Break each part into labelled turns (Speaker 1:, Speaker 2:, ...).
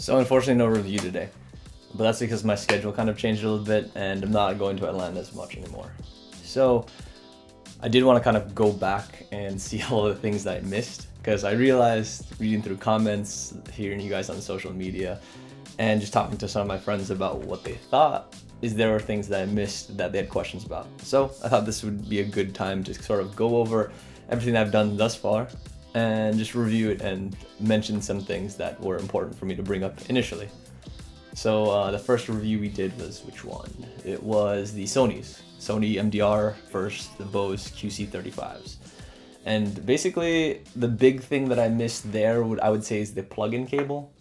Speaker 1: So unfortunately no review today, but that's because my schedule kind of changed a little bit and I'm not going to Atlanta as much anymore. So I did want to kind of go back and see all the things that I missed, because I realized reading through comments, hearing you guys on social media, and just talking to some of my friends about what they thought, is there were things that I missed that they had questions about. So I thought this would be a good time to sort of go over everything I've done thus far and just review it and mention some things that were important for me to bring up initially. So the first review we did was which one? It was the Sony MDR versus the Bose QC35s. And basically the big thing that I missed there, I would say, is the plug-in cable.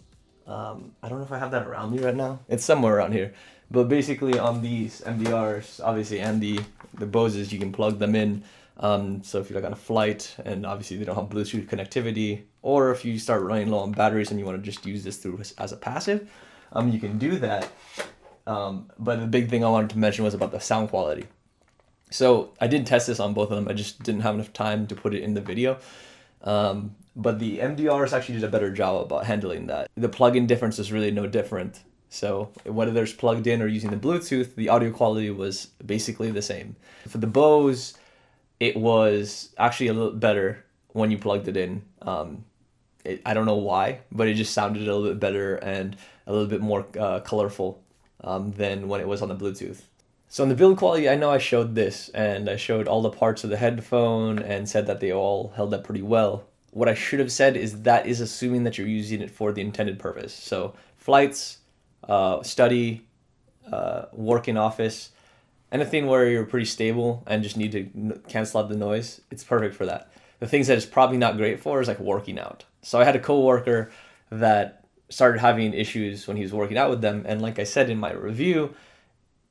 Speaker 1: I don't know if I have that around me right now. It's somewhere around here. But basically on these MDRs, obviously, and the Boses, you can plug them in. So if you're like on a flight and obviously they don't have Bluetooth connectivity, or if you start running low on batteries and you want to just use this as a passive, you can do that. But the big thing I wanted to mention was about the sound quality. So I did test this on both of them. I just didn't have enough time to put it in the video. But the MDRs actually did a better job about handling that. The plug-in difference is really no different. So whether there's plugged in or using the Bluetooth, the audio quality was basically the same. For the Bose, it was actually a little better when you plugged it in. I don't know why, but it just sounded a little bit better and a little bit more colorful than when it was on the Bluetooth. So in the build quality, I know I showed this, and I showed all the parts of the headphone and said that they all held up pretty well. What I should have said is that is assuming that you're using it for the intended purpose. So flights, study, work in office, anything where you're pretty stable and just need to cancel out the noise, it's perfect for that. The things that it's probably not great for is like working out. So I had a coworker that started having issues when he was working out with them, and like I said in my review,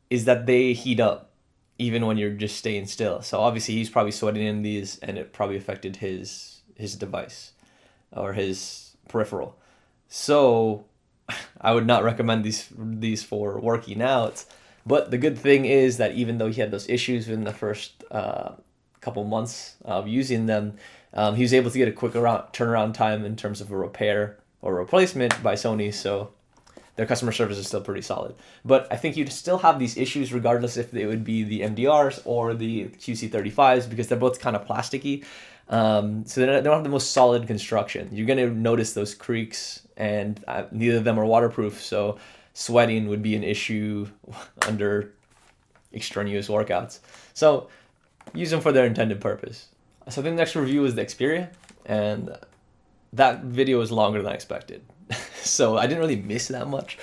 Speaker 1: is that they heat up even when you're just staying still. So obviously he's probably sweating in these, and it probably affected his device or his peripheral. So I would not recommend these for working out. But the good thing is that even though he had those issues in the first couple months of using them, he was able to get a quick turnaround time in terms of a repair or replacement by Sony. So their customer service is still pretty solid. But I think you'd still have these issues regardless if they would be the MDRs or the QC35s, because they're both kind of plasticky. So they don't have the most solid construction. You're going to notice those creaks, and neither of them are waterproof. So sweating would be an issue under extraneous workouts. So use them for their intended purpose. So the next review is the Xperia, and that video was longer than I expected. So I didn't really miss that much.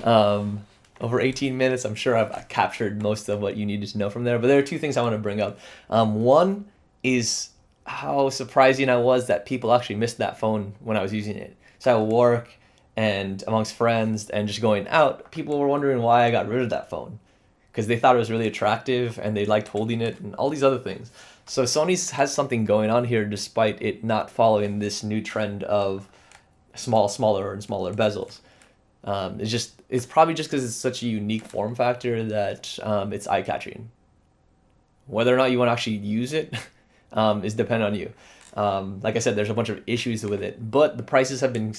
Speaker 1: Over 18 minutes, I'm sure I've captured most of what you needed to know from there. But there are two things I want to bring up. One is how surprising I was that people actually missed that phone when I was using it. So at work and amongst friends and just going out, people were wondering why I got rid of that phone, because they thought it was really attractive and they liked holding it and all these other things. So Sony has something going on here, despite it not following this new trend of smaller and smaller bezels. It's probably just because it's such a unique form factor that it's eye-catching. Whether or not you want to actually use it is dependent on you. Like I said, there's a bunch of issues with it, but the prices have been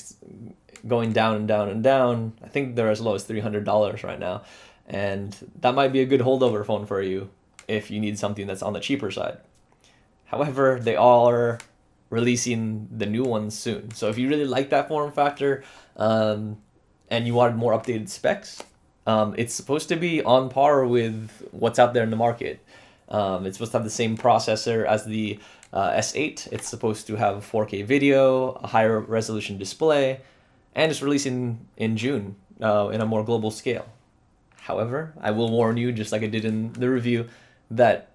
Speaker 1: going down and down and down. I think they're as low as $300 right now, and that might be a good holdover phone for you if you need something that's on the cheaper side. However, they are releasing the new ones soon. So if you really like that form factor and you wanted more updated specs, it's supposed to be on par with what's out there in the market. It's supposed to have the same processor as the S8. It's supposed to have 4K video, a higher resolution display, and it's releasing in June in a more global scale. However, I will warn you, just like I did in the review, that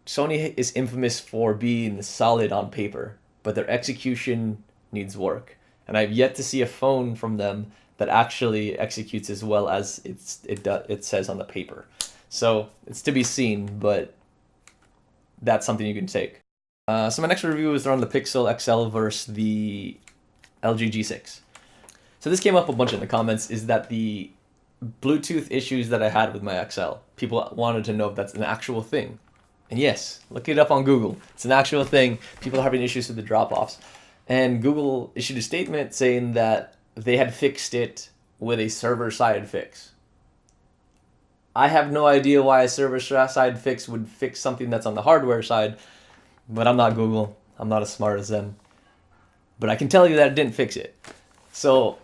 Speaker 1: Sony is infamous for being solid on paper, but their execution needs work. And I've yet to see a phone from them that actually executes as well as it says on the paper. So it's to be seen, but that's something you can take. So my next review is on the Pixel XL versus the LG G6. So this came up a bunch in the comments, is that the Bluetooth issues that I had with my XL, people wanted to know if that's an actual thing. And yes, look it up on Google. It's an actual thing. People are having issues with the drop-offs. And Google issued a statement saying that they had fixed it with a server-side fix. I have no idea why a server-side fix would fix something that's on the hardware side, but I'm not Google. I'm not as smart as them. But I can tell you that it didn't fix it. So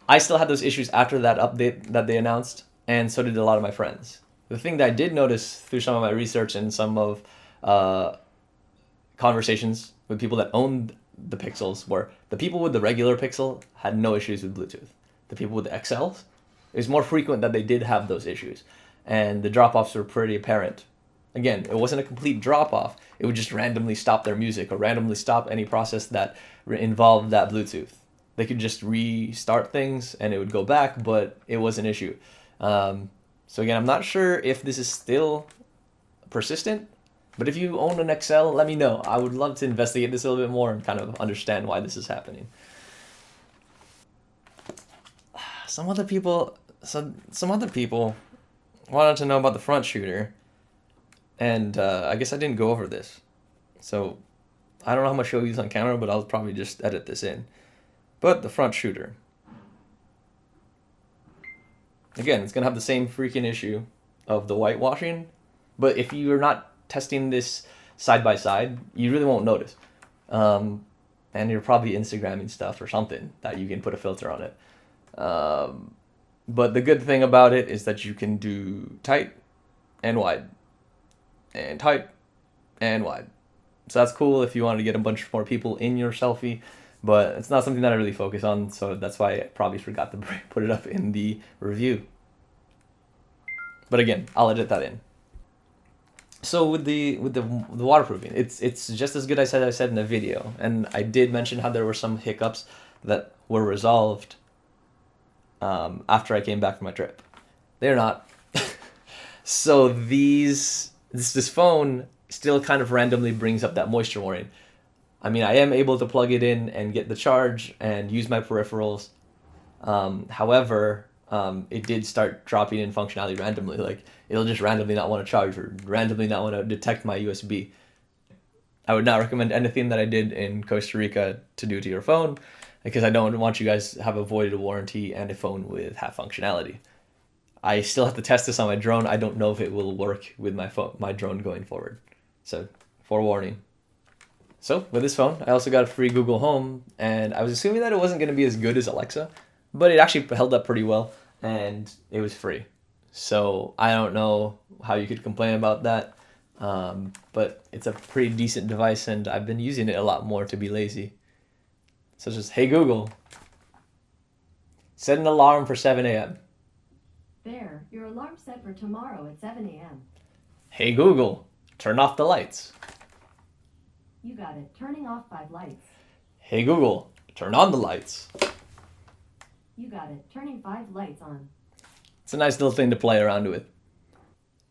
Speaker 1: I still had those issues after that update that they announced, and so did a lot of my friends. The thing that I did notice through some of my research and some of conversations with people that owned the Pixels were the people with the regular Pixel had no issues with Bluetooth. The people with the XLs, it was more frequent that they did have those issues, and the drop-offs were pretty apparent. Again, it wasn't a complete drop-off. It would just randomly stop their music or randomly stop any process that involved that Bluetooth. They could just restart things and it would go back, but it was an issue. So again, I'm not sure if this is still persistent, but if you own an XL, let me know. I would love to investigate this a little bit more and kind of understand why this is happening. Some other people wanted to know about the front shooter, and I guess I didn't go over this. So I don't know how much I'll use on camera, but I'll probably just edit this in. But the front shooter. Again, it's going to have the same freaking issue of the whitewashing, but if you're not testing this side by side, you really won't notice. And you're probably Instagramming stuff or something that you can put a filter on it. But the good thing about it is that you can do tight and wide, and tight and wide. So that's cool if you want to get a bunch more people in your selfie, but it's not something that I really focus on, so that's why I probably forgot to put it up in the review. But again, I'll edit that in. So with the waterproofing, it's just as good as I said in the video, and I did mention how there were some hiccups that were resolved after I came back from my trip. They're not. So this phone still kind of randomly brings up that moisture warning. I mean, I am able to plug it in and get the charge and use my peripherals. However, it did start dropping in functionality randomly. Like, it'll just randomly not want to charge or randomly not want to detect my USB. I would not recommend anything that I did in Costa Rica to do to your phone, because I don't want you guys to have a voided warranty and a phone with half functionality. I still have to test this on my drone. I don't know if it will work with my drone going forward. So, forewarning. So, with this phone, I also got a free Google Home, and I was assuming that it wasn't going to be as good as Alexa, but it actually held up pretty well, and it was free. So, I don't know how you could complain about that, but it's a pretty decent device, and I've been using it a lot more to be lazy. So just, hey Google, set an alarm for 7 a.m.
Speaker 2: There, your alarm's set for tomorrow at 7 a.m.
Speaker 1: Hey Google, turn off the lights.
Speaker 2: You got it. Turning off 5 lights.
Speaker 1: Hey Google, turn on the lights.
Speaker 2: You got it. Turning 5 lights on.
Speaker 1: It's a nice little thing to play around with.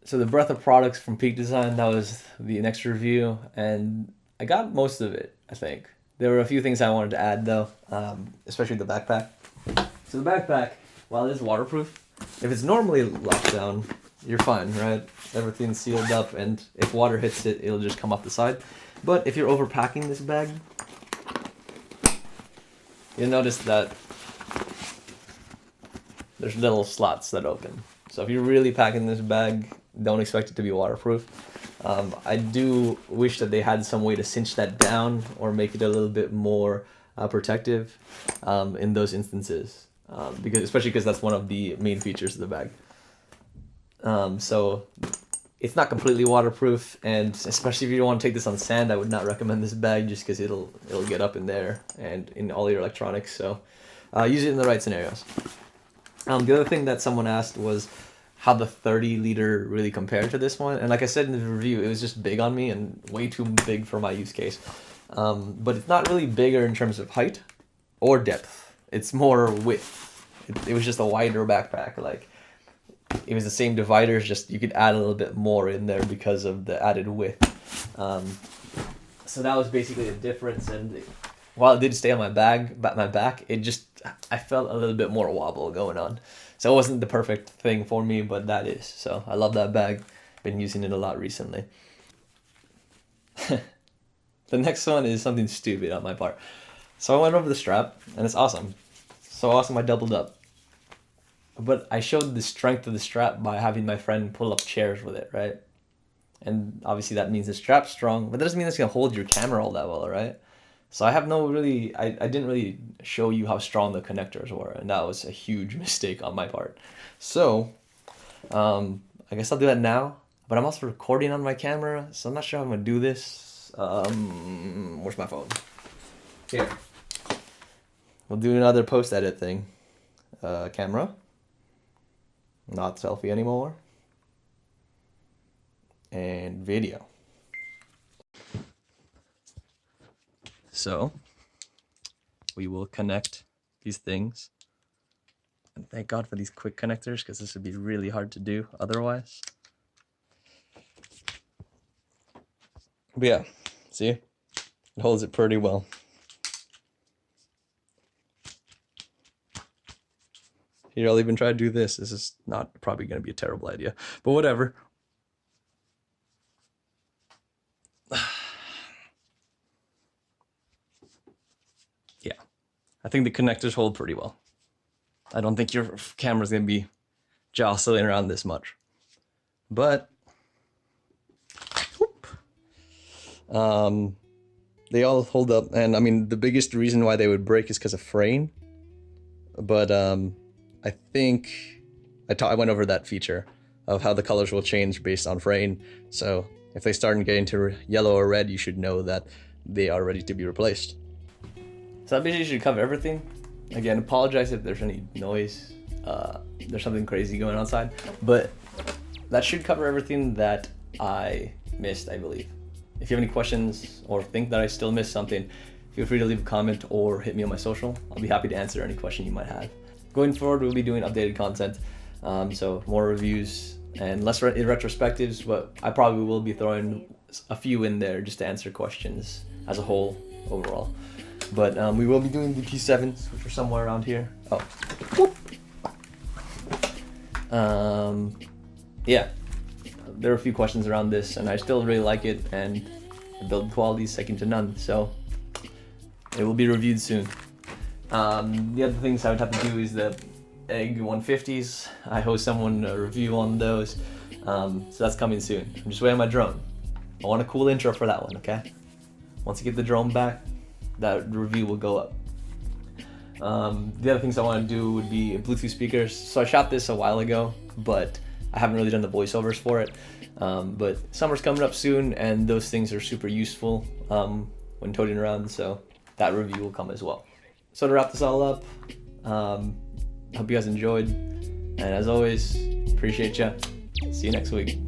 Speaker 1: So the breadth of products from Peak Design, that was the next review, and I got most of it, I think. There were a few things I wanted to add though, especially the backpack. So the backpack, while it is waterproof, if it's normally locked down, you're fine, right? Everything's sealed up, and if water hits it, it'll just come off the side. But if you're overpacking this bag, you'll notice that there's little slots that open. So if you're really packing this bag, don't expect it to be waterproof. I do wish that they had some way to cinch that down or make it a little bit more protective in those instances, especially because that's one of the main features of the bag. So it's not completely waterproof, and especially if you don't want to take this on sand, I would not recommend this bag just because it'll get up in there and in all your electronics. So use it in the right scenarios. The other thing that someone asked was how the 30-liter really compared to this one. And like I said in the review, it was just big on me and way too big for my use case. But it's not really bigger in terms of height or depth. It's more width. It was just a wider backpack. Like, it was the same dividers, just you could add a little bit more in there because of the added width. So that was basically the difference. And while it did stay on my back, I felt a little bit more wobble going on. So it wasn't the perfect thing for me, but that is. So I love that bag. Been using it a lot recently. The next one is something stupid on my part. So I went over the strap, and it's awesome. So awesome I doubled up. But I showed the strength of the strap by having my friend pull up chairs with it, right? And obviously that means the strap's strong, but that doesn't mean it's gonna hold your camera all that well, right? So I have no really, I didn't really show you how strong the connectors were, and that was a huge mistake on my part. So, I guess I'll do that now, but I'm also recording on my camera, so I'm not sure how I'm gonna do this. Where's my phone? Here. We'll do another post-edit thing. Camera. Not selfie anymore. And video. So, we will connect these things. And thank God for these quick connectors, because this would be really hard to do otherwise. But yeah, see? It holds it pretty well. Here, I'll even try to do this. This is not probably going to be a terrible idea, but whatever. Yeah, I think the connectors hold pretty well. I don't think your camera's going to be jostling around this much, but whoop, they all hold up. And I mean, the biggest reason why they would break is because of fraying, but I think I went over that feature of how the colors will change based on fraying. So if they start getting to yellow or red, you should know that they are ready to be replaced. So that basically should cover everything. Again, apologize if there's any noise. There's something crazy going on outside, but that should cover everything that I missed, I believe. If you have any questions or think that I still missed something, feel free to leave a comment or hit me on my social. I'll be happy to answer any question you might have. Going forward, we'll be doing updated content, so more reviews and less retrospectives, but I probably will be throwing a few in there just to answer questions as a whole overall. But we will be doing the P7s, which are somewhere around here. Oh. Yeah, there are a few questions around this, and I still really like it, and the build quality is second to none, so it will be reviewed soon. The other things I would have to do is the Egg 150s. I host someone a review on those, so that's coming soon. I'm just waiting on my drone. I want a cool intro for that one, okay? Once you get the drone back, that review will go up. The other things I want to do would be Bluetooth speakers. So I shot this a while ago, but I haven't really done the voiceovers for it. But summer's coming up soon, and those things are super useful when toting around, so that review will come as well. So to wrap this all up, hope you guys enjoyed, and as always, appreciate ya. See you next week.